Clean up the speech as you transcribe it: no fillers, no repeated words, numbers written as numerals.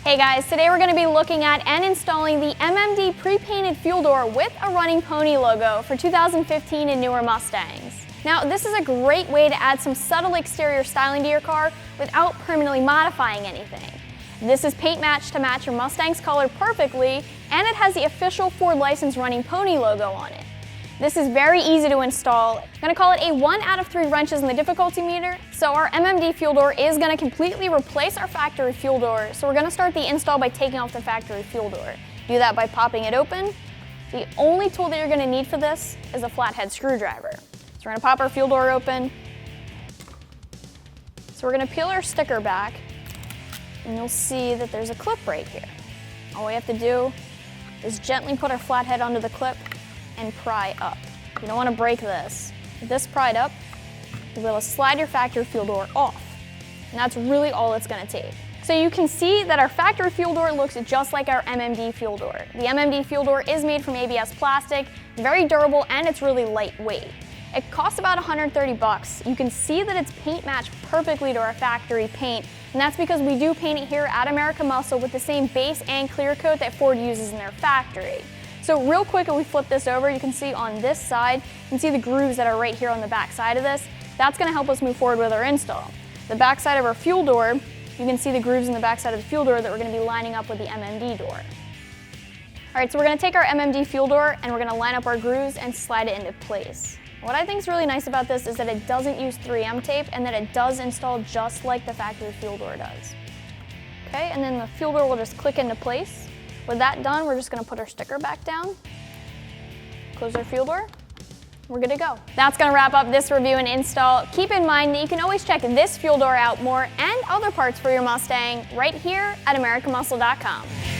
Hey guys, today we're going to be looking at and installing the MMD pre-painted fuel door with a Running Pony logo for 2015 and newer Mustangs. Now, this is a great way to add some subtle exterior styling to your car without permanently modifying anything. This is paint matched to match your Mustang's color perfectly, and it has the official Ford licensed Running Pony logo on it. This is very easy to install. I'm going to call it a 1 out of 3 wrenches in the difficulty meter. So our MMD fuel door is going to completely replace our factory fuel door. So we're going to start the install by taking off the factory fuel door. Do that by popping it open. The only tool that you're going to need for this is a flathead screwdriver. So we're going to pop our fuel door open. So we're going to peel our sticker back, and you'll see that there's a clip right here. All we have to do is gently put our flathead onto the clip and pry up. You don't want to break this. With this pried up, you'll be able to slide your factory fuel door off. And that's really all it's going to take. So you can see that our factory fuel door looks just like our MMD fuel door. The MMD fuel door is made from ABS plastic, very durable, and it's really lightweight. It costs about 130 bucks. You can see that it's paint matched perfectly to our factory paint, and that's because we do paint it here at American Muscle with the same base and clear coat that Ford uses in their factory. So real quick, if we flip this over, you can see on this side, you can see the grooves that are right here on the back side of this. That's going to help us move forward with our install. The back side of our fuel door, you can see the grooves in the back side of the fuel door that we're going to be lining up with the MMD door. All right, so we're going to take our MMD fuel door and we're going to line up our grooves and slide it into place. What I think is really nice about this is that it doesn't use 3M tape and that it does install just like the factory fuel door does. Okay, and then the fuel door will just click into place. With that done, we're just going to put our sticker back down, close our fuel door, we're good to go. That's going to wrap up this review and install. Keep in mind that you can always check this fuel door out more and other parts for your Mustang right here at AmericanMuscle.com.